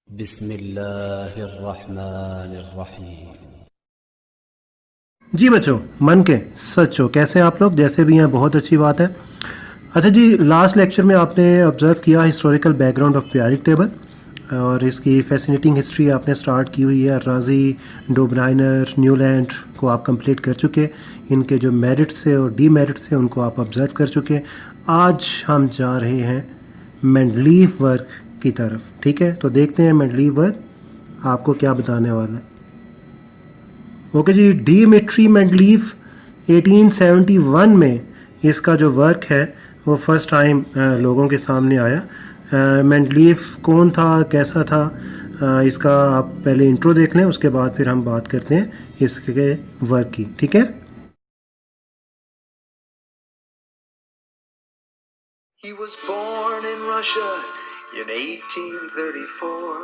बिस्मिल्लाहिर्रहमानिर्रहीम। जी बच्चों, मन के सच हो, कैसे हैं आप लोग? जैसे भी हैं बहुत अच्छी बात है। अच्छा जी, लास्ट लेक्चर में आपने ऑब्जर्व किया historical background of periodic table और इसकी फैसिनेटिंग हिस्ट्री आपने स्टार्ट की हुई है। राजी, डोब्राइनर, न्यूलैंड को आप कंप्लीट कर चुके। इनके जो मेरिट्स है और डीमेरिट्स है उनको आप ऑब्जर्व कर चुके। आज हम जा रहे हैं मेंडलीव वर्क की तरफ। ठीक है, तो देखते हैं मेंडलीव वर्क आपको क्या बताने वाला है। ओके जी, डिमिट्री मेंडलीव 1871 में इसका जो वर्क है वो फर्स्ट टाइम लोगों के सामने आया। मेंडलीव कौन था, कैसा था, इसका आप पहले इंट्रो देख लें, उसके बाद फिर हम बात करते हैं इसके वर्क की। ठीक है, He was born in Russia in 1834.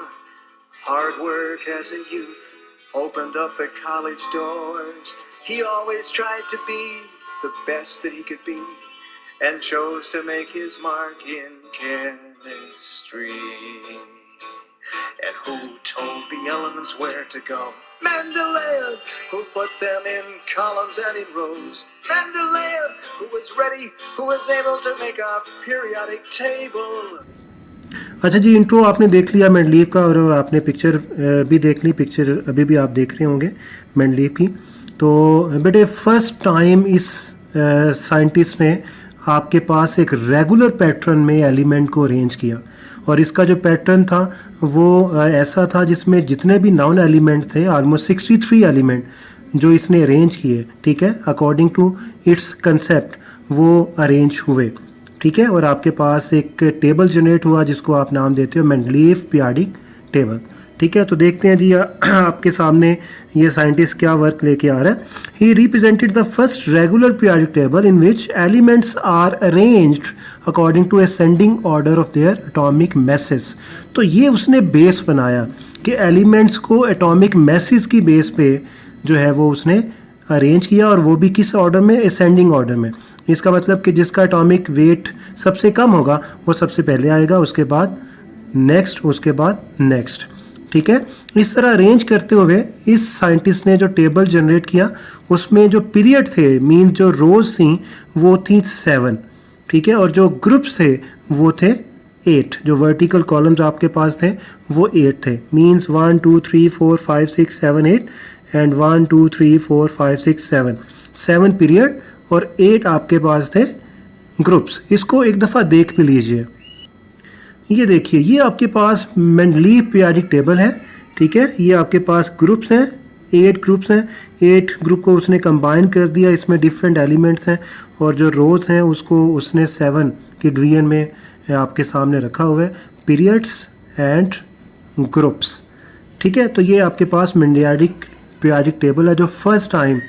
Hard work as a youth opened up the college doors. He always tried to be the best that he could be and chose to make his mark in chemistry. And who told the elements where to go? Mendeleev, who put them in columns and in rows. Mendeleev, who was ready, who was able to make a periodic table. अच्छा जी, intro आपने देख लिया Mendeleev का और आपने picture भी देख ली। Picture अभी भी आप देख रहे होंगे मेंडलीव की। तो बेटे फर्स्ट टाइम इस साइंटिस्ट ने आपके पास एक रेगुलर पैटर्न में एलिमेंट को अरेंज किया और इसका जो पैटर्न था वो ऐसा था जिसमें जितने भी नॉन एलिमेंट थे, ऑलमोस्ट 63 एलिमेंट जो इसने अरेंज किए, ठीक है, अकॉर्डिंग टू इट्स कंसेप्ट वो अरेंज हुए। ठीक है, और आपके पास एक टेबल जनरेट हुआ जिसको आप नाम देते हो मेंडलीव पीरियोडिक टेबल। ठीक है, तो देखते हैं जी आपके सामने ये साइंटिस्ट क्या वर्क लेके आ रहा है। He represented the first regular periodic table in which elements are arranged according to ascending order of their atomic masses. तो ये उसने बेस बनाया कि एलिमेंट्स को एटॉमिक मैसेज की बेस पे जो है वो उसने अरेंज किया, और वो भी किस ऑर्डर में? असेंडिंग ऑर्डर में। इसका मतलब कि जिसका एटॉमिक वेट सबसे कम होगा वो सबसे पहले आएगा, उसके बाद नेक्स्ट, उसके बाद नेक्स्ट। ठीक है, इस तरह अरेंज करते हुए इस साइंटिस्ट ने जो टेबल जनरेट किया उसमें जो पीरियड थे, मीन जो रोज थी वो थी 7। ठीक है, और जो ग्रुप्स थे वो थे 8। जो वर्टिकल कॉलम्स आपके पास थे वो 8 थे, मीन्स 1 2 3 4 5 6 7 8 एंड 1 2 3 4 5 6 7 7 पीरियड और 8 आपके पास थे ग्रुप्स। इसको एक दफ़ा देख भी लीजिए। ये देखिए, ये आपके पास मेंडलीव पीरियोडिक टेबल है। ठीक है, ये आपके पास ग्रुप्स हैं, 8 ग्रुप्स हैं। 8 ग्रुप को उसने कंबाइन कर दिया, इसमें डिफरेंट एलिमेंट्स हैं, और जो रोज हैं उसको उसने 7 की डिवीजन में आपके सामने रखा हुआ है, पीरियड्स एंड ग्रुप्स। ठीक है, तो ये आपके पास पीरियोडिक टेबल है जो फर्स्ट टाइम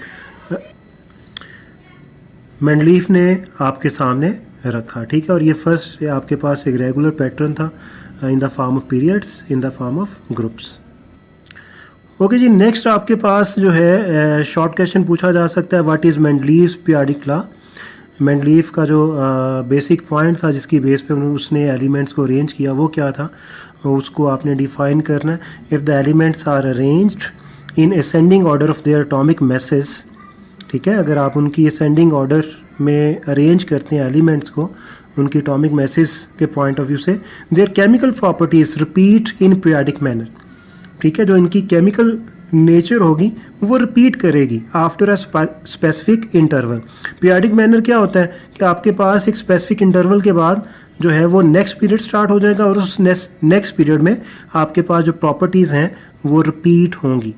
मेंडलीव ने आपके सामने रखा। ठीक है, और ये फर्स्ट आपके पास एक रेगुलर पैटर्न था in the form of periods, in the form of groups. Okay जी, नेक्स्ट आपके पास जो है शॉर्ट क्वेश्चन पूछा जा सकता है, what is Mendeleev's periodic law. Mendeleev का जो बेसिक पॉइंट था जिसकी बेस पे उसने एलिमेंट्स को अरेंज किया वो क्या था, उसको आपने डिफाइन करना है। If the elements are arranged in ascending order of their atomic masses. ठीक है, अगर आप उनकी असेंडिंग ऑर्डर में अरेंज करते हैं एलिमेंट्स को उनकी एटॉमिक मैसेज के पॉइंट ऑफ व्यू से, there chemical properties repeat in periodic manner. ठीक है, जो इनकी केमिकल नेचर होगी वो रिपीट करेगी after a specific interval. Periodic manner क्या होता है कि आपके पास एक स्पेसिफिक इंटरवल के बाद जो है वो नेक्स्ट पीरियड स्टार्ट हो जाएगा और उस नेक्स्ट पीरियड में आपके पास जो प्रॉपर्टीज़ हैं वो रिपीट होंगी।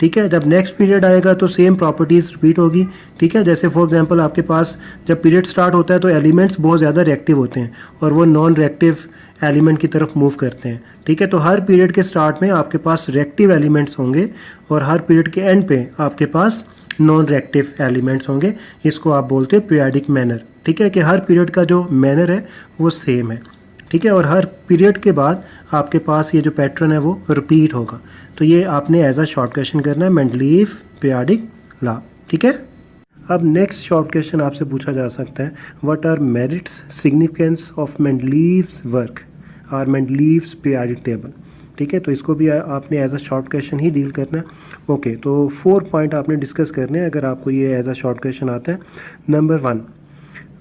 ठीक है, जब नेक्स्ट पीरियड आएगा तो सेम प्रॉपर्टीज़ रिपीट होगी। ठीक है, जैसे फॉर एग्जांपल आपके पास जब पीरियड स्टार्ट होता है तो एलिमेंट्स बहुत ज़्यादा रिएक्टिव होते हैं और वो नॉन रिएक्टिव एलिमेंट की तरफ मूव करते हैं। ठीक है, तो हर पीरियड के स्टार्ट में आपके पास रिएक्टिव एलिमेंट्स होंगे और हर पीरियड के एंड पे आपके पास नॉन रिएक्टिव एलिमेंट्स होंगे। इसको आप बोलते हैं पीरियोडिक मैनर। ठीक है, कि हर पीरियड का जो मैनर है वो सेम है। ठीक है, और हर पीरियड के बाद आपके पास ये जो पैटर्न है वो रिपीट होगा। तो ये आपने एज अ शॉर्ट क्वेश्चन करना है, मेंडलीव पीरियोडिक लॉ। ठीक है, अब नेक्स्ट शॉर्ट क्वेश्चन आपसे पूछा जा सकता है, what are merits significance of Mendeleev's work और मेंडलीव्स पीरियोडिक टेबल। ठीक है, तो इसको भी आपने एज अ शॉर्ट क्वेश्चन ही डील करना है। ओके, तो 4 पॉइंट आपने डिस्कस करने हैं अगर आपको ये एज अ शॉर्ट क्वेश्चन आता है। Number 1,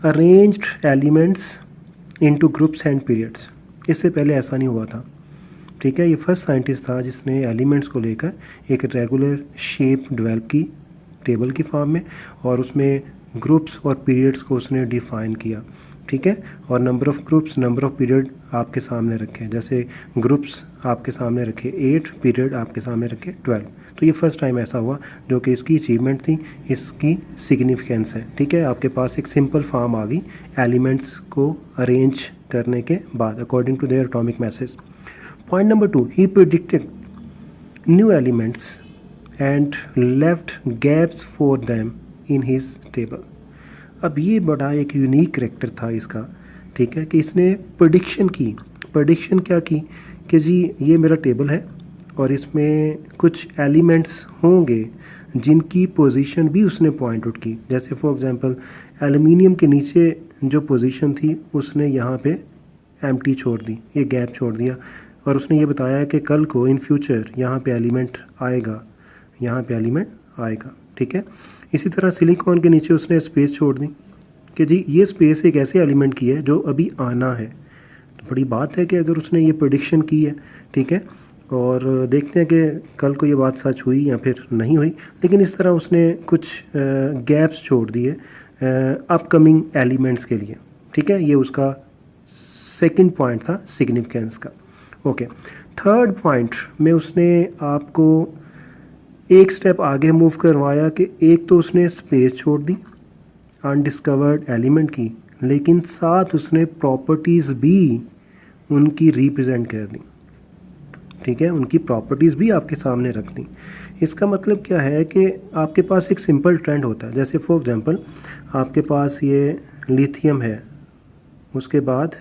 arranged elements into groups and periods. इससे पहले ऐसा नहीं हुआ था, ठीक है। ये फर्स्ट साइंटिस्ट था जिसने एलिमेंट्स को लेकर एक रेगुलर शेप डेवलप की टेबल की फॉर्म में, और उसमें ग्रुप्स और पीरियड्स को उसने डिफाइन किया, ठीक है। और number of groups, number of period आपके सामने रखे, जैसे ग्रुप्स आपके सामने रखे 8, पीरियड आपके सामने रखे 12। तो ये फर्स्ट टाइम ऐसा हुआ, जो कि इसकी अचीवमेंट थी, इसकी सिग्निफिकेंस है, ठीक है। आपके पास एक सिंपल फॉर्म आ गई एलिमेंट्स को अरेंज करने के बाद according to their atomic masses. Point number 2, he predicted new elements and left gaps for them in his table. अब ये बड़ा एक यूनिक करेक्टर था इसका, ठीक है, कि इसने प्रेडिक्शन की। प्रेडिक्शन क्या की कि जी ये मेरा टेबल है और इसमें कुछ एलिमेंट्स होंगे जिनकी पोजीशन भी उसने पॉइंट आउट की। जैसे फॉर एग्जांपल एल्युमिनियम के नीचे जो पोजीशन थी उसने यहाँ पे एम्प्टी छोड़ दी, ये गैप छोड़ दिया, और उसने ये बताया कि कल को इन फ्यूचर यहाँ पे एलिमेंट आएगा, यहाँ पे एलिमेंट आएगा, ठीक है। इसी तरह सिलिकॉन के नीचे उसने स्पेस छोड़ दी कि जी ये स्पेस एक ऐसे एलिमेंट की है जो अभी आना है। तो बड़ी बात है कि अगर उसने ये प्रेडिक्शन की है, ठीक है, और देखते हैं कि कल को ये बात सच हुई या फिर नहीं हुई। लेकिन इस तरह उसने कुछ गैप्स छोड़ दिए अपकमिंग एलिमेंट्स के लिए, ठीक है। ये उसका सेकंड पॉइंट था सिग्निफिकेंस का। ओके, थर्ड पॉइंट में उसने आपको एक स्टेप आगे मूव करवाया कि एक तो उसने स्पेस छोड़ दी अनडिस्कवर्ड एलिमेंट की, लेकिन साथ उसने प्रॉपर्टीज़ भी उनकी रिप्रेजेंट कर दी, ठीक है, उनकी प्रॉपर्टीज़ भी आपके सामने रख दी। इसका मतलब क्या है कि आपके पास एक सिंपल ट्रेंड होता है। जैसे फॉर एग्जांपल आपके पास ये लिथियम है, उसके बाद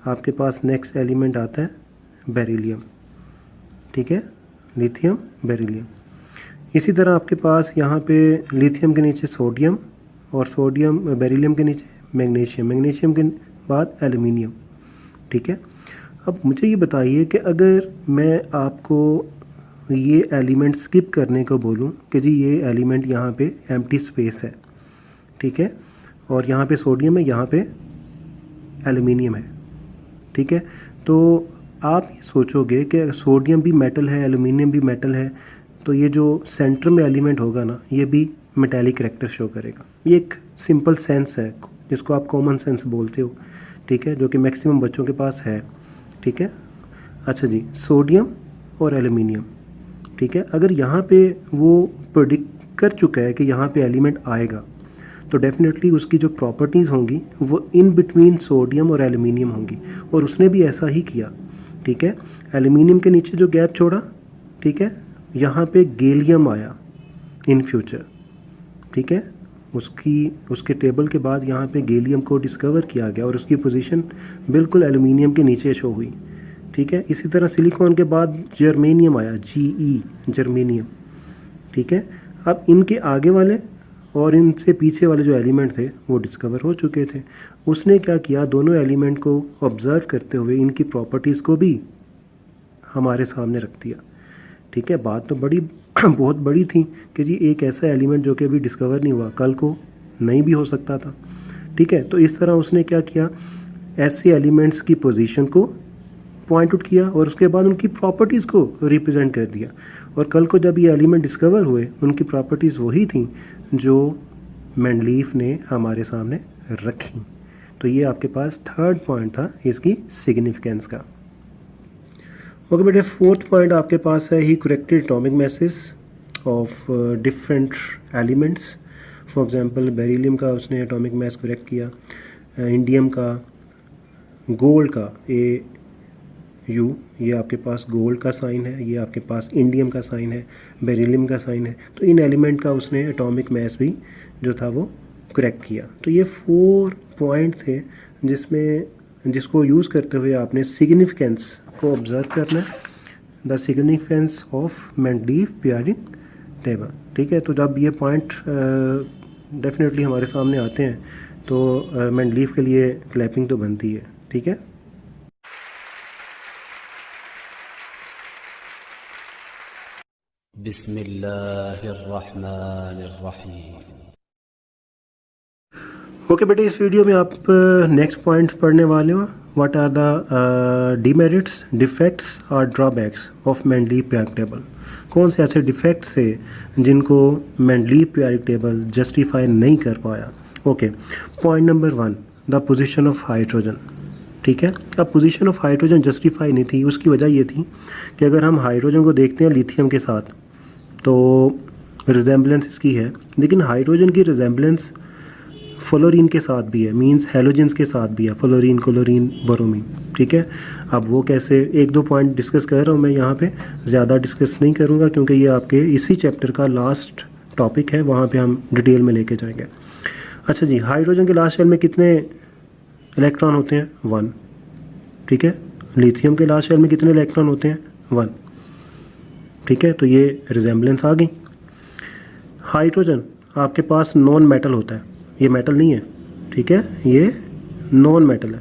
आपके पास नेक्स्ट एलिमेंट आता है बेरिलियम, ठीक है, लिथियम बेरिलियम। इसी तरह आपके पास यहाँ पे लिथियम के नीचे सोडियम, और सोडियम बेरिलियम के नीचे मैग्नीशियम, मैग्नीशियम के बाद एल्युमिनियम, ठीक है। अब मुझे ये बताइए कि अगर मैं आपको ये एलिमेंट स्किप करने को बोलूँ कि जी ये एलिमेंट यहाँ पे एम्प्टी स्पेस है, ठीक है, और यहाँ पे सोडियम है, यहाँ पे एल्युमिनियम है, ठीक है, तो आप ये सोचोगे कि सोडियम भी मेटल है, एल्युमिनियम भी मेटल है, तो ये जो सेंटर में एलिमेंट होगा ना, ये भी मेटालिक कैरेक्टर शो करेगा। ये एक सिंपल सेंस है जिसको आप कॉमन सेंस बोलते हो, ठीक है, जो कि मैक्सिमम बच्चों के पास है, ठीक है। अच्छा जी, सोडियम और एल्युमिनियम, ठीक है, अगर यहाँ पे वो प्रेडिक्ट कर चुका है कि यहाँ पे एलिमेंट आएगा, तो डेफिनेटली उसकी जो प्रॉपर्टीज़ होंगी वो इन बिटवीन सोडियम और एल्युमिनियम होंगी, और उसने भी ऐसा ही किया, ठीक है। एल्युमिनियम के नीचे जो गैप छोड़ा, ठीक है, यहाँ पे गैलियम आया इन फ्यूचर, ठीक है, उसके टेबल के बाद यहाँ पे गैलियम को डिस्कवर किया गया और उसकी पोजीशन बिल्कुल एल्युमिनियम के नीचे शो हुई, ठीक है। इसी तरह सिलिकॉन के बाद जर्मेनियम आया, जर्मेनियम, ठीक है। अब इनके आगे वाले और इनसे पीछे वाले जो एलिमेंट थे वो डिस्कवर हो चुके थे। उसने क्या किया, दोनों एलिमेंट को ऑब्ज़र्व करते हुए इनकी प्रॉपर्टीज़ को भी हमारे सामने रख दिया, ठीक है। बात तो बहुत बड़ी थी कि जी एक ऐसा एलिमेंट जो कि अभी डिस्कवर नहीं हुआ, कल को नहीं भी हो सकता था, ठीक है। तो इस तरह उसने क्या किया, ऐसे एलिमेंट्स की पोजीशन को पॉइंट आउट किया और उसके बाद उनकी प्रॉपर्टीज़ को रिप्रेजेंट कर दिया, और कल को जब ये एलिमेंट डिस्कवर हुए उनकी प्रॉपर्टीज़ वही थी जो मेंडलीफ ने हमारे सामने रखी। तो ये आपके पास थर्ड पॉइंट था इसकी सिग्निफिकेंस का। ओके बेटे, फोर्थ पॉइंट आपके पास है, he corrected atomic masses of different elements. For example beryllium का उसने एटॉमिक मैस करेक्ट किया, इंडियम का, गोल्ड का AU, ये आपके पास गोल्ड का साइन है, ये आपके पास इंडियम का साइन है, बेरिलियम का साइन है। तो इन एलिमेंट का उसने एटॉमिक मैस भी जो था वो करेक्ट किया। तो ये 4 पॉइंट थे जिसको यूज़ करते हुए आपने सिग्निफिकेंस को ऑब्ज़र्व करना है, the significance of Mendeleev periodic table, ठीक है। तो जब ये पॉइंट डेफिनेटली हमारे सामने आते हैं तो मेंडलीफ के लिए क्लैपिंग तो बनती है, ठीक है। बिस्मिल्लाहिर्रहमानिर्रहीम। ओके बेटे, इस वीडियो में आप नेक्स्ट पॉइंट पढ़ने वाले हो, what are the demerits, defects और drawbacks of Mendeleev periodic table. कौन से ऐसे डिफेक्ट्स है जिनको मेंडलीव पीरियोडिक टेबल जस्टिफाई नहीं कर पाया। Okay, point number 1, the position of hydrogen. ठीक है, अब पोजीशन ऑफ हाइड्रोजन जस्टिफाई नहीं थी। उसकी वजह ये थी कि अगर हम हाइड्रोजन को देखते हैं लिथियम के साथ तो रिजेंबलेंस इसकी है, लेकिन हाइड्रोजन की रिजेंबलेंस फ्लोरीन के साथ भी है, मींस हेलोजेंस के साथ भी है, फ्लोरीन, क्लोरीन, ब्रोमीन। ठीक है, अब वो कैसे, 1-2 पॉइंट डिस्कस कर रहा हूँ मैं यहाँ पे, ज़्यादा डिस्कस नहीं करूँगा क्योंकि ये आपके इसी चैप्टर का लास्ट टॉपिक है, वहाँ पे हम डिटेल में लेके जाएंगे। अच्छा जी, हाइड्रोजन के लास्ट शेल में कितने इलेक्ट्रॉन होते हैं? 1। ठीक है, लिथियम के लास्ट शेल में कितने इलेक्ट्रॉन होते हैं? 1। ठीक है, तो ये रिजेंबलेंस आ गई। हाइड्रोजन आपके पास नॉन मेटल होता है, ये मेटल नहीं है। ठीक है, ये नॉन मेटल है।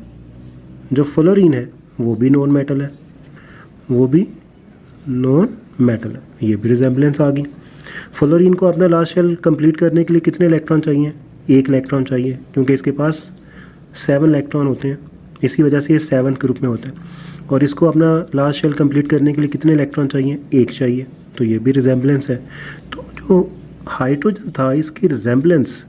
जो फ्लोरीन है वो भी नॉन मेटल है, वो भी नॉन मेटल है, ये भी रिजेंबलेंस आ गई। फ्लोरीन को अपना लास्ट शेल कंप्लीट करने के लिए कितने इलेक्ट्रॉन चाहिए? 1 इलेक्ट्रॉन चाहिए, क्योंकि इसके पास 7 इलेक्ट्रॉन होते हैं, इसी वजह से ये 7th ग्रुप में होता है। और इसको अपना लास्ट शेल कंप्लीट करने के लिए कितने इलेक्ट्रॉन चाहिए? 1 चाहिए, तो ये भी रिजेंबलेंस है। तो जो हाइड्रोजन था इसकी रिजेंबलेंस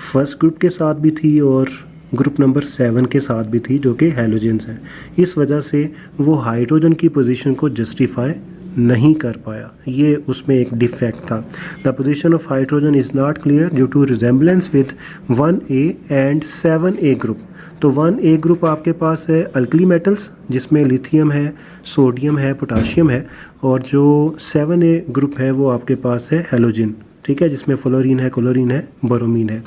फर्स्ट ग्रुप के साथ भी थी और ग्रुप नंबर 7 के साथ भी थी, जो कि हैलोजेंस हैं। इस वजह से वो हाइड्रोजन की पोजीशन को जस्टिफाई नहीं कर पाया, ये उसमें एक डिफेक्ट था। The position of hydrogen is not clear due to resemblance with 1A and 7A group. तो 1A ग्रुप आपके पास है अल्कली मेटल्स, जिसमें लिथियम है, सोडियम है, पोटाशियम है, और जो 7A ग्रुप है वो आपके पास है हैलोजन। ठीक है, जिसमें फ्लोरीन है, क्लोरीन है, ब्रोमीन है।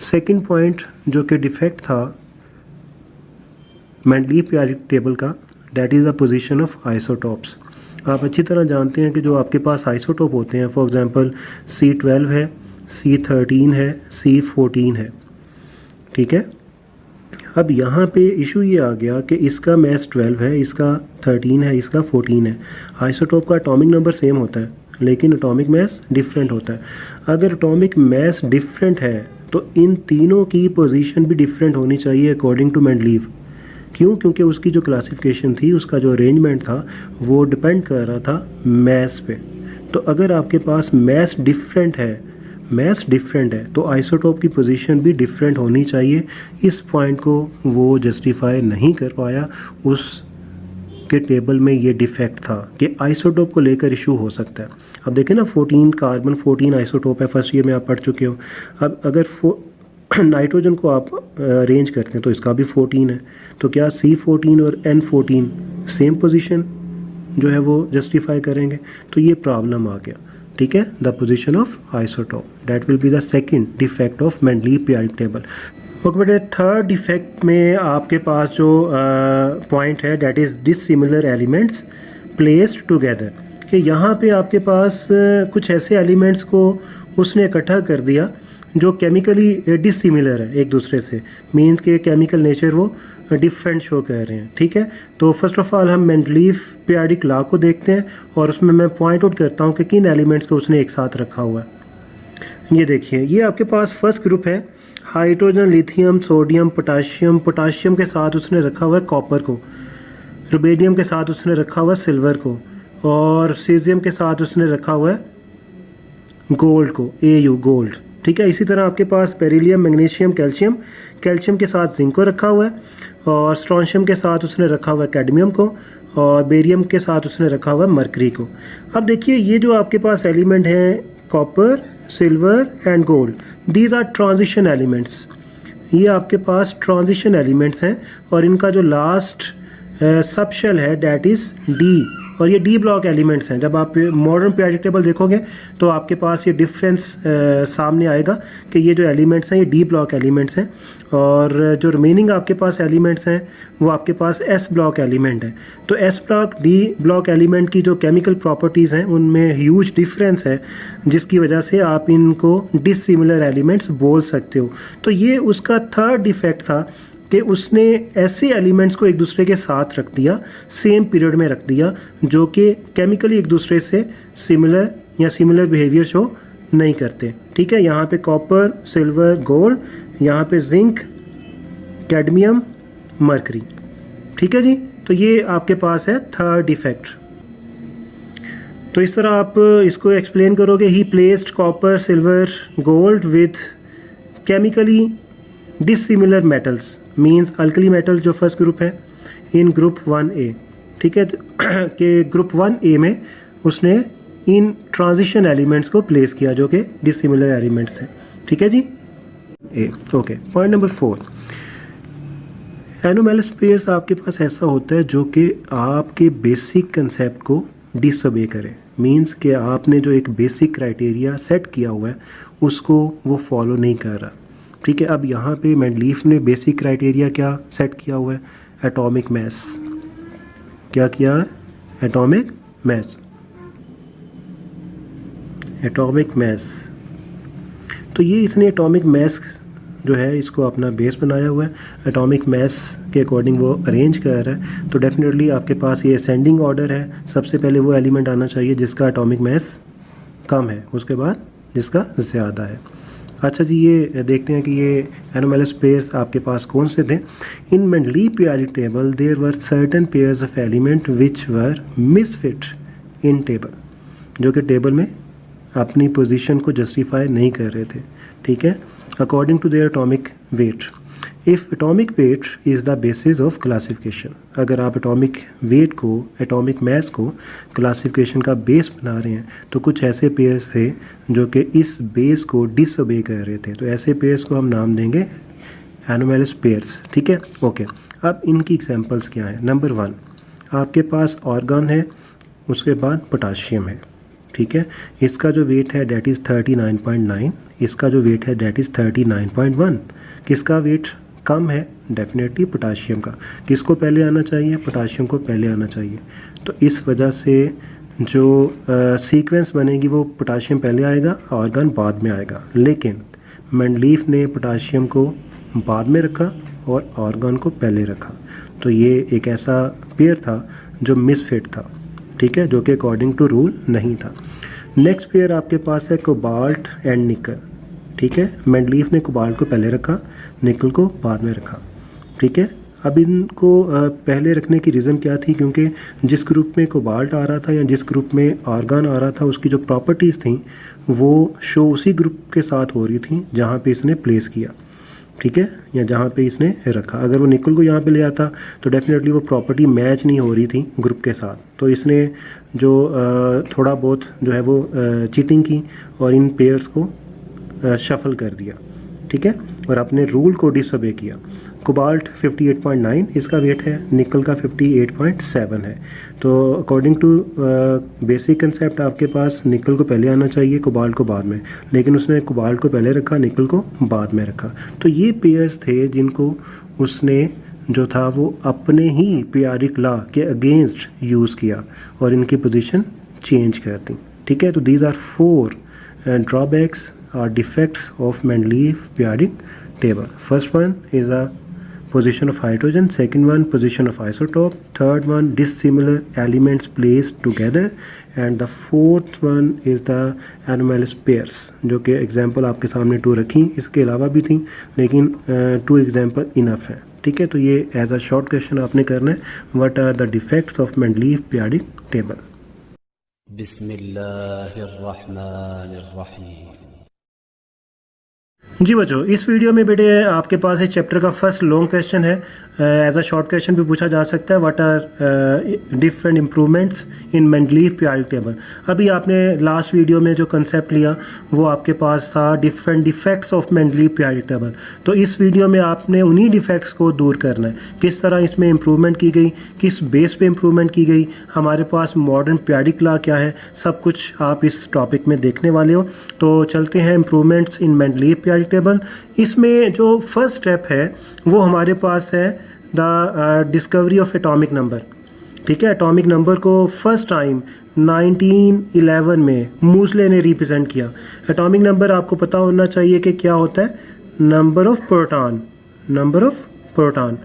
सेकंड पॉइंट जो कि डिफेक्ट था मेंडलीव पीरियोडिक टेबल का, that is the position of isotopes. आप अच्छी तरह जानते हैं कि जो आपके पास आइसोटोप होते हैं, फॉर एग्जांपल C12 है, C13 है, C14 है। ठीक है, अब यहाँ पे इशू ये आ गया कि इसका मैस 12 है, इसका 13 है, इसका 14 है। आइसोटोप का एटॉमिक नंबर सेम होता है लेकिन एटॉमिक मैस डिफरेंट होता है। अगर एटॉमिक मैस डिफरेंट है तो इन तीनों की पोजीशन भी डिफरेंट होनी चाहिए अकॉर्डिंग टू मेंडलीव। क्यों? क्योंकि उसकी जो क्लासिफिकेशन थी, उसका जो अरेंजमेंट था, वो डिपेंड कर रहा था मैस पे। तो अगर आपके पास मैस डिफरेंट है तो आइसोटोप की पोजीशन भी डिफरेंट होनी चाहिए। इस पॉइंट को वो जस्टिफाई नहीं कर पाया, उस के टेबल में ये डिफेक्ट था कि आइसोटोप को लेकर इशू हो सकता है। अब देखें ना, 14 कार्बन 14 आइसोटोप है, फर्स्ट ईयर में आप पढ़ चुके हो। अब अगर नाइट्रोजन को आप अरेंज करते हैं तो इसका भी 14 है, तो क्या C14 और N14 सेम पोजीशन जो है वो जस्टिफाई करेंगे? तो ये प्रॉब्लम आ गया। ठीक है, the position of isotope, that will be the second defect of Mendeleev periodic table. Okay बेटे, थर्ड डिफेक्ट में आपके पास जो पॉइंट है, that is dissimilar elements placed together, कि यहाँ पे आपके पास कुछ ऐसे एलिमेंट्स को उसने इकट्ठा कर दिया जो केमिकली डिसिमिलर है एक दूसरे से, मींस के केमिकल नेचर वो डिफरेंट शो कर रहे हैं। ठीक है, तो फर्स्ट ऑफ ऑल हम मेंडलीव पीरियोडिक लॉ को देखते हैं और उसमें मैं पॉइंट आउट करता हूँ कि किन एलिमेंट्स को उसने एक साथ रखा हुआ है। ये देखिए, ये आपके पास फर्स्ट ग्रुप है, hydrogen, lithium, sodium, potassium. Potassium के साथ उसने रखा हुआ है कॉपर को, रुबेडियम के साथ उसने रखा हुआ है सिल्वर को, और सीजियम के साथ उसने रखा हुआ है गोल्ड को, AU गोल्ड। ठीक है, इसी तरह आपके पास बेरिलियम, मैग्नीशियम, कैल्शियम, कैल्शियम के साथ जिंक को रखा हुआ है, और स्ट्रोंशियम के साथ उसने रखा हुआ है कैडमियम को, और बेरियम के साथ उसने रखा हुआ है मरकरी को। अब देखिए, ये जो आपके पास एलिमेंट हैं copper, silver and gold, these are transition elements. ये आपके पास ट्रांजिशन एलिमेंट्स हैं और इनका जो लास्ट सबशेल है दैट इज़ D, और ये D ब्लॉक एलिमेंट्स हैं। जब आप मॉडर्न पीरियोडिक टेबल देखोगे तो आपके पास ये डिफरेंस सामने आएगा कि ये जो एलिमेंट्स हैं ये D ब्लॉक एलिमेंट्स हैं, और जो रिमेनिंग आपके पास एलिमेंट्स हैं वो आपके पास S ब्लॉक एलिमेंट है। तो S block, D block element की जो केमिकल प्रॉपर्टीज़ हैं उनमें ह्यूज डिफरेंस है, जिसकी वजह से आप इनको डिसिमिलर एलिमेंट्स बोल सकते हो। तो ये उसका थर्ड डिफेक्ट था कि उसने ऐसे एलिमेंट्स को एक दूसरे के साथ रख दिया, सेम पीरियड में रख दिया, जो कि केमिकली एक दूसरे से सिमिलर या सिमिलर बिहेवियर शो नहीं करते। ठीक है, यहाँ पे कॉपर, सिल्वर, गोल्ड, यहाँ पे जिंक, कैडमियम, मरकरी। ठीक है जी, तो ये आपके पास है थर्ड डिफेक्ट। तो इस तरह आप इसको एक्सप्लेन करोगे, ही placed copper, silver, gold with chemically dissimilar metals, means alkali metal जो फर्स्ट ग्रुप है, इन ग्रुप 1A। ठीक है, कि ग्रुप 1A में उसने इन ट्रांजिशन एलिमेंट्स को प्लेस किया जो कि डिसिमिलर एलिमेंट्स हैं। ठीक है जी, ए ओके। पॉइंट नंबर 4, एनोमैलस पेयर्स आपके पास ऐसा होता है जो कि आपके बेसिक कंसेप्ट को डिसोबे करे, मींस कि आपने जो एक बेसिक क्राइटेरिया सेट किया हुआ है उसको वो फॉलो नहीं कर रहा। ठीक है, अब यहाँ पे मेंडलीफ ने बेसिक क्राइटेरिया क्या सेट किया हुआ है? Atomic mass. क्या किया है? Atomic mass, atomic mass. तो ये इसने एटॉमिक मास जो है इसको अपना बेस बनाया हुआ है, एटॉमिक मास के अकॉर्डिंग वो अरेंज कर रहा है। तो डेफिनेटली आपके पास ये असेंडिंग ऑर्डर है, सबसे पहले वो एलिमेंट आना चाहिए जिसका एटॉमिक मास कम है, उसके बाद जिसका ज़्यादा है। अच्छा जी, ये देखते हैं कि ये एनोमैलस पेयर्स आपके पास कौन से थे। In Mendeleev periodic table there were certain pairs of element which were misfit in table, जो कि टेबल में अपनी पोजीशन को जस्टिफाई नहीं कर रहे थे। ठीक है, according to their atomic weight. If atomic weight is the basis of classification, अगर आप एटॉमिक वेट को, एटॉमिक मास को क्लासिफिकेशन का बेस बना रहे हैं, तो कुछ ऐसे पेयर्स थे जो कि इस बेस को डिसओबे कर रहे थे, तो ऐसे पेयर्स को हम नाम देंगे एनोमैलस पेयर्स। ठीक है, ओके। अब इनकी एग्जांपल्स क्या है? नंबर 1, आपके पास ऑर्गन है, उसके बाद पोटाशियम है। ठीक है, इसका जो वेट है डेट इज़ 39.9, इसका जो वेट है डेट इज़ 39.1। किसका वेट कम है? डेफिनेटली पोटाशियम का। किसको पहले आना चाहिए? पोटाशियम को पहले आना चाहिए। तो इस वजह से जो सीक्वेंस बनेगी वो पोटाशियम पहले आएगा, ऑर्गन बाद में आएगा। लेकिन मेंडलीफ ने पोटाशियम को बाद में रखा और ऑर्गन को पहले रखा, तो ये एक ऐसा पेयर था जो मिसफिट था। ठीक है, जो कि अकॉर्डिंग टू रूल नहीं था। नेक्स्ट पेयर आपके पास है कोबाल्ट एंड निकल। ठीक है, मेंडलीफ ने कोबाल्ट को पहले रखा, निकल को बाद में रखा। ठीक है, अब इनको पहले रखने की रीज़न क्या थी? क्योंकि जिस ग्रुप में कोबाल्ट आ रहा था या जिस ग्रुप में आर्गन आ रहा था, उसकी जो प्रॉपर्टीज़ थी वो शो उसी ग्रुप के साथ हो रही थी जहाँ पे इसने प्लेस किया। ठीक है, या जहाँ पे इसने रखा। अगर वो निकल को यहाँ पे ले आता तो डेफिनेटली वो प्रॉपर्टी मैच नहीं हो रही थी ग्रुप के साथ, तो इसने जो थोड़ा बहुत जो है वो चीटिंग की और इन पेयर्स को शफल कर दिया। ठीक है, और अपने रूल को डिसओबे किया। कोबाल्ट 58.9 इसका वेट है, निकल का 58.7 है। तो अकॉर्डिंग टू बेसिक कंसेप्ट आपके पास निकल को पहले आना चाहिए, कोबाल्ट को बाद में, लेकिन उसने कोबाल्ट को पहले रखा, निकल को बाद में रखा। तो ये पेयर्स थे जिनको उसने जो था वो अपने ही पीरियोडिक लॉ के अगेंस्ट यूज़ किया और इनकी पोजीशन चेंज कर दी। ठीक है, तो these are 4 drawbacks or defects of Mendeleev periodic table. First one is a position of hydrogen, second one position of isotope, third one dissimilar elements placed together, and the fourth one is the anomalous pairs, जो कि example आपके सामने 2 रखी, इसके अलावा भी थी लेकिन 2 एग्जाम्पल इनफ है। ठीक है, तो ये एज अ शॉर्ट क्वेश्चन आपने करना है, what are the defects of Mendeleev periodic table. बिस्मिल्लाहिर्रहमानिर्रहीम। जी बच्चों, इस वीडियो में बेटे आपके पास इस चैप्टर का फर्स्ट लॉन्ग क्वेश्चन है, एज अ शॉर्ट क्वेश्चन भी पूछा जा सकता है, what are different improvements in Mendeleev periodic table. अभी आपने लास्ट वीडियो में जो कंसेप्ट लिया वो आपके पास था different defects of Mendeleev periodic table. तो इस वीडियो में आपने उन्हीं डिफेक्ट्स को दूर करना है, किस तरह इसमें इम्प्रूवमेंट की गई, किस बेस पे इम्प्रूवमेंट की गई, हमारे पास मॉडर्न पीरियोडिक लॉ क्या है, सब कुछ आप इस टॉपिक में देखने वाले हो। तो चलते हैं improvements in Mendeleev periodic table. इसमें जो फर्स्ट स्टेप है वो हमारे पास है the discovery of atomic number. ठीक है, एटॉमिक नंबर को फर्स्ट टाइम 1911 में मूसले ने रिप्रेजेंट किया। एटॉमिक नंबर आपको पता होना चाहिए कि क्या होता है, number of proton, number of proton,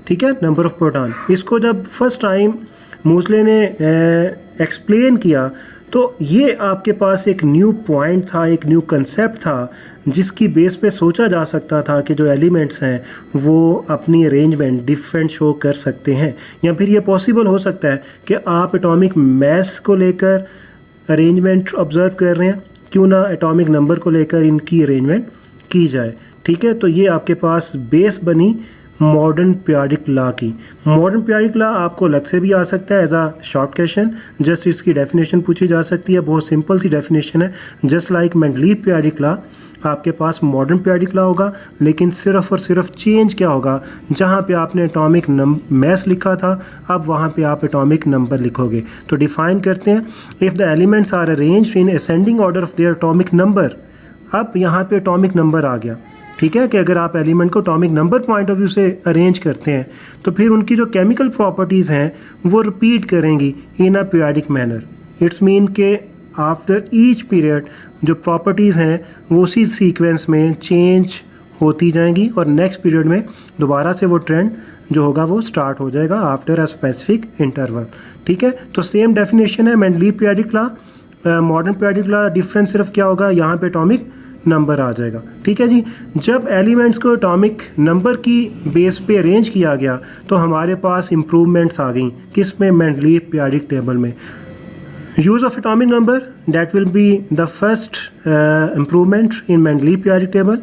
ठीक है, नंबर ऑफ प्रोटॉन। इसको जब फर्स्ट टाइम मूसले ने एक्सप्लेन किया तो ये आपके पास एक न्यू पॉइंट था, एक न्यू कंसेप्ट था जिसकी बेस पे सोचा जा सकता था कि जो एलिमेंट्स हैं वो अपनी अरेंजमेंट डिफरेंट शो कर सकते हैं, या फिर ये पॉसिबल हो सकता है कि आप एटॉमिक मास को लेकर अरेंजमेंट ऑब्जर्व कर रहे हैं, क्यों ना एटॉमिक नंबर को लेकर इनकी अरेंजमेंट की जाए, ठीक है। तो ये आपके पास बेस बनी मॉडर्न पीरियोडिक लॉ की। मॉडर्न पीरियोडिक लॉ आपको अलग से भी आ सकता है as a short question, just इसकी डेफिनेशन पूछी जा सकती है, बहुत सिंपल सी डेफिनेशन है। Just like Mendeleev periodic law आपके पास मॉडर्न पीरियोडिक लॉ होगा, लेकिन सिर्फ और सिर्फ चेंज क्या होगा, जहाँ पे आपने एटॉमिक मास लिखा था अब वहाँ पे आप एटॉमिक नंबर लिखोगे। तो डिफाइन करते हैं, if the elements are arranged in ascending order of their atomic number. अब यहाँ पे एटॉमिक नंबर आ गया, ठीक है, कि अगर आप एलिमेंट को atomic number point of view से अरेंज करते हैं तो फिर उनकी जो केमिकल प्रॉपर्टीज़ हैं वो रिपीट करेंगी in a periodic manner. It's mean के आफ्टर ईच पीरियड जो प्रॉपर्टीज़ हैं वो उसी सीक्वेंस में चेंज होती जाएंगी और नेक्स्ट पीरियड में दोबारा से वो ट्रेंड जो होगा वो स्टार्ट हो जाएगा आफ्टर अ स्पेसिफिक इंटरवल, ठीक है। तो सेम डेफिनेशन है Mendeleev periodic law, modern periodic law. Difference सिर्फ क्या होगा, यहाँ पे एटॉमिक नंबर आ जाएगा, ठीक है जी। जब एलिमेंट्स को एटॉमिक नंबर की बेस पे अरेंज किया गया तो हमारे पास इम्प्रूवमेंट्स आ गई, किस में, मेंडलीव पीरियोडिक टेबल में। Use of atomic number that will be the first improvement in Mendeleev periodic table.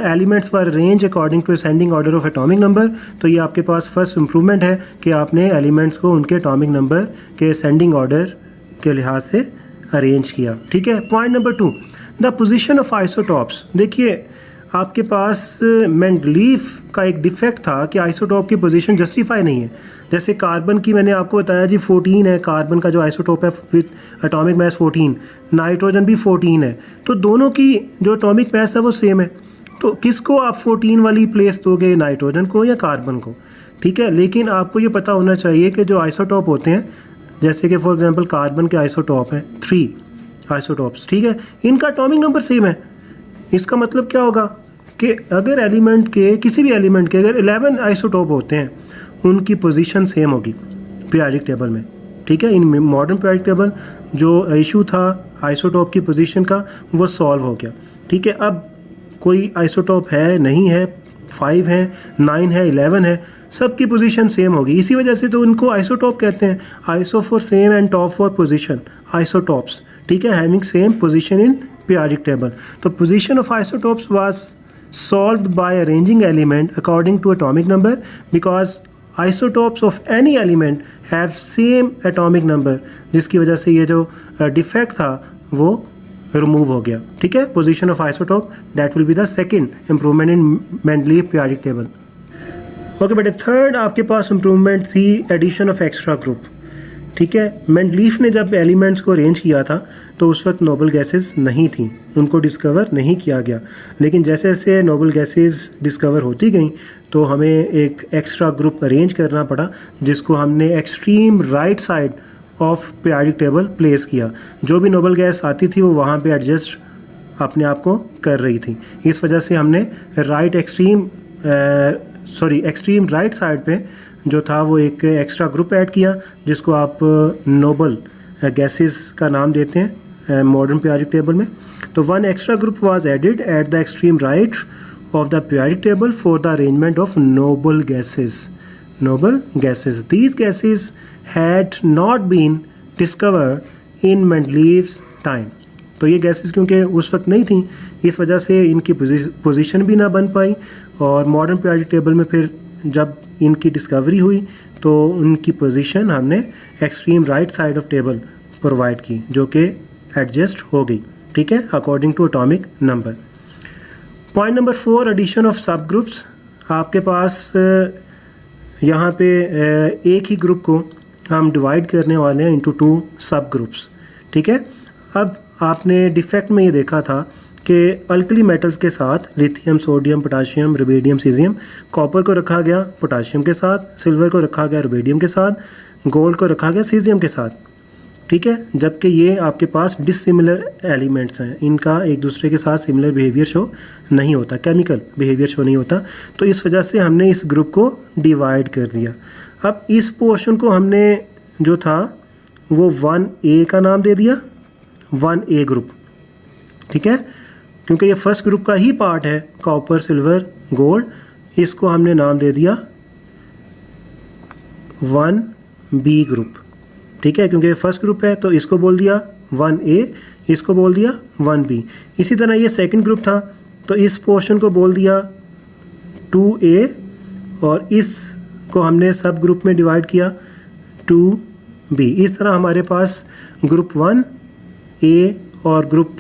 Elements were arrange according to ascending order of atomic number. तो ये आपके पास फर्स्ट इम्प्रूवमेंट है कि आपने एलिमेंट्स को उनके एटॉमिक नंबर के असेंडिंग ऑर्डर के लिहाज से अरेंज किया, ठीक है। Point number 2, the position of isotopes. देखिए आपके पास मेंडलीव का एक डिफेक्ट था कि आइसोटॉप की पोजीशन जस्टिफाई नहीं है। जैसे कार्बन की मैंने आपको बताया जी 14 है कार्बन का जो आइसोटॉप है विथ एटॉमिक मास 14, नाइट्रोजन भी 14 है, तो दोनों की जो एटॉमिक मास है वो सेम है। तो किसको आप 14 वाली प्लेस दोगे, नाइट्रोजन को या कार्बन को, ठीक है। लेकिन आपको ये पता होना चाहिए कि जो आइसोटॉप होते हैं, जैसे कि फॉर एग्जांपल कार्बन के आइसोटॉप हैं 3 आइसोटॉप्स, ठीक है, इनका एटॉमिक नंबर सेम है। इसका मतलब क्या होगा कि अगर एलिमेंट के किसी भी एलिमेंट के अगर 11 आइसोटॉप होते हैं उनकी पोजीशन सेम होगी पीरियोडिक टेबल में, ठीक है। इन मॉडर्न पीरियोडिक टेबल जो इशू था आइसोटॉप की पोजीशन का वो सॉल्व हो गया, ठीक है। अब कोई आइसोटॉप है नहीं है, 5 है, 9 है, 11 है, सबकी पोजीशन सेम होगी। इसी वजह से तो उनको आइसोटॉप कहते हैं, iso for same and top for position, isotopes, ठीक है, having same position in periodic table. तो position of isotopes was solved by arranging element according to atomic number, because isotopes of any element have same atomic number, जिसकी वजह से ये जो defect था वो रिमूव हो गया, ठीक है। Position of isotope that will be the second improvement in Mendeleev periodic table. Okay बेटे, थर्ड आपके पास इंप्रूवमेंट थी एडिशन ऑफ एक्स्ट्रा ग्रुप, ठीक है। मेंडलीव ने जब एलिमेंट्स को अरेंज किया था तो उस वक्त नोबल गैसेस नहीं थी, उनको डिस्कवर नहीं किया गया। लेकिन जैसे जैसे नोबल गैसेस डिस्कवर होती गई तो हमें एक एक्स्ट्रा ग्रुप अरेंज करना पड़ा, जिसको हमने extreme right side of periodic table place किया। जो भी नोबल गैस आती थी वो वहाँ पे एडजस्ट अपने आप को कर रही थी। इस वजह से हमने एक्सट्रीम राइट साइड पे जो था वो एक एक्स्ट्रा ग्रुप ऐड किया, जिसको आप नोबल गैसेस का नाम देते हैं मॉडर्न पीरियोडिक टेबल में। तो one extra group was added at the extreme right of the periodic table for the arrangement of noble gases. Noble gases. These gases had not been discovered in Mendeleev's time. तो ये gases क्योंकि उस वक्त नहीं थी, इस वजह से इनकी पोजीशन भी ना बन पाई, और मॉडर्न पीरियोडिक टेबल में फिर जब इनकी डिस्कवरी हुई तो उनकी पोजीशन हमने extreme right side of table provide की, जो कि एडजस्ट हो गई, ठीक है, according to atomic number. Point number 4, addition of sub groups. आपके पास यहाँ पे एक ही ग्रुप को हम डिवाइड करने वाले हैं इनटू 2 सब ग्रुप्स, ठीक है। अब आपने डिफेक्ट में ये देखा था कि अल्कली मेटल्स के साथ lithium, sodium, potassium, rubidium, caesium, copper को रखा गया पोटाशियम के साथ, सिल्वर को रखा गया रुबेडियम के साथ, गोल्ड को रखा गया सीजियम के साथ, ठीक है, जबकि ये आपके पास डिसिमिलर एलिमेंट्स हैं, इनका एक दूसरे के साथ सिमिलर बिहेवियर शो नहीं होता, केमिकल बिहेवियर शो नहीं होता। तो इस वजह से हमने इस ग्रुप को डिवाइड कर दिया। अब इस पोर्शन को हमने जो था वो 1A का नाम दे दिया, 1A ग्रुप, ठीक है, क्योंकि ये फर्स्ट ग्रुप का ही पार्ट है, कॉपर सिल्वर गोल्ड, इसको हमने नाम दे दिया 1B ग्रुप, ठीक है, क्योंकि फर्स्ट ग्रुप है तो इसको बोल दिया 1A, इसको बोल दिया 1B। इसी तरह ये सेकंड ग्रुप था तो इस पोर्शन को बोल दिया 2A और इसको हमने सब ग्रुप में डिवाइड किया 2B। इस तरह हमारे पास ग्रुप 1A और ग्रुप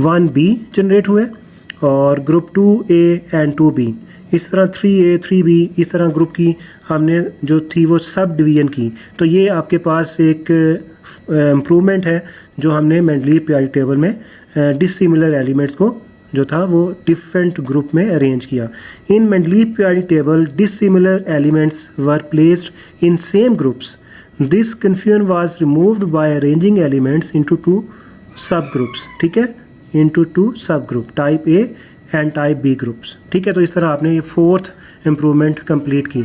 1B जनरेट हुए और ग्रुप 2A एंड 2B। इस तरह 3A 3B इस तरह ग्रुप की हमने जो थी वो सब डिवीजन की। तो ये आपके पास एक इम्प्रूवमेंट है जो हमने मेंडलीव पीरियोडिक टेबल में डिसिमिलर एलिमेंट्स को जो था वो डिफरेंट ग्रुप में अरेंज किया। In Mendeleev periodic table dissimilar elements were placed in same groups. This confusion was removed by arranging elements into 2 sub groups, ठीक है, into 2 sub group, type A and type B groups, ठीक है। तो इस तरह आपने ये फोर्थ इम्प्रूवमेंट कंप्लीट की।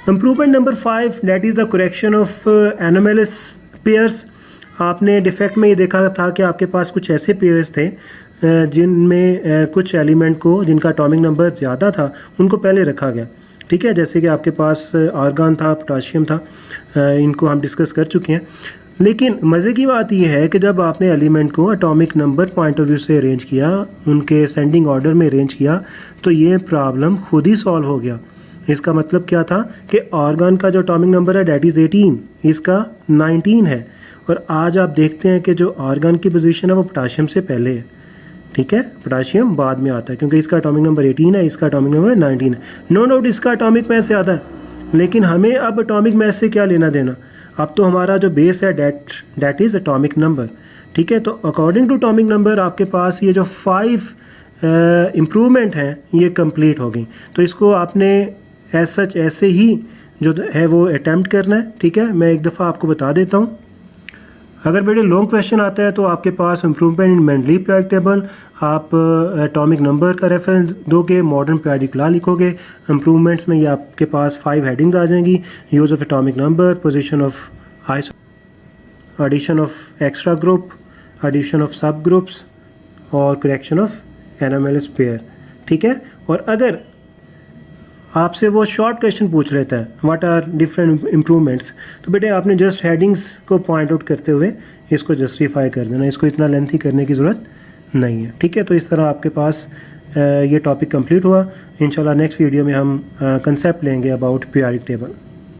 Improvement number 5 that is the correction of anomalous pairs. आपने डिफेक्ट में ये देखा था कि आपके पास कुछ ऐसे पेयर्स थे जिनमें कुछ एलिमेंट को जिनका एटॉमिक नंबर ज़्यादा था उनको पहले रखा गया, ठीक है, जैसे कि आपके पास आर्गन था, पोटाशियम था, इनको हम डिस्कस कर चुके हैं। लेकिन मज़े की बात यह है कि जब आपने एलिमेंट को atomic number point of view से अरेंज किया, उनके सेंडिंग ऑर्डर में अरेंज किया, तो ये प्रॉब्लम खुद ही सॉल्व हो गया। इसका मतलब क्या था कि आर्गन का जो एटॉमिक नंबर है डेट इज़ 18, इसका 19 है, और आज आप देखते हैं कि जो आर्गन की पोजीशन है वो पोटाशियम से पहले है, ठीक है, पोटाशियम बाद में आता है क्योंकि इसका एटॉमिक नंबर 18 है, इसका एटॉमिक नंबर 19 है। नो डाउट इसका एटॉमिक मैस ज़्यादा है, लेकिन हमें अब एटॉमिक मैस से क्या लेना देना। अब तो हमारा जो बेस है डेट इज़ एटॉमिक नंबर, ठीक है। तो अकॉर्डिंग टू एटॉमिक नंबर आपके पास ये जो 5 इम्प्रूवमेंट हैं ये कंप्लीट हो गई। तो इसको आपने एज सच ऐसे ही जो है वो अटैम्प्ट करना है, ठीक है। मैं एक दफ़ा आपको बता देता हूँ। अगर बेटे लॉन्ग क्वेश्चन आता है तो आपके पास improvement in Mendeleev periodic table, आप एटॉमिक नंबर का रेफरेंस दोगे, मॉडर्न पीरियोडिक लॉ लिखोगे। इम्प्रूवमेंट्स में ये आपके पास 5 हेडिंग्स आ जाएंगी, use of atomic number, position of iso, addition of extra group, addition of sub groups और करेक्शन ऑफ एनोमैलस पेयर, ठीक है। और अगर आपसे वो शॉर्ट क्वेश्चन पूछ लेता है व्हाट आर डिफरेंट इम्प्रूवमेंट्स, तो बेटे आपने जस्ट हेडिंग्स को पॉइंट आउट करते हुए इसको जस्टिफाई कर देना, इसको इतना लेंथी करने की ज़रूरत नहीं है, ठीक है। तो इस तरह आपके पास ये टॉपिक कंप्लीट हुआ। इंशाल्लाह नेक्स्ट वीडियो में हम कंसेप्ट लेंगे अबाउट पीरियोडिक टेबल।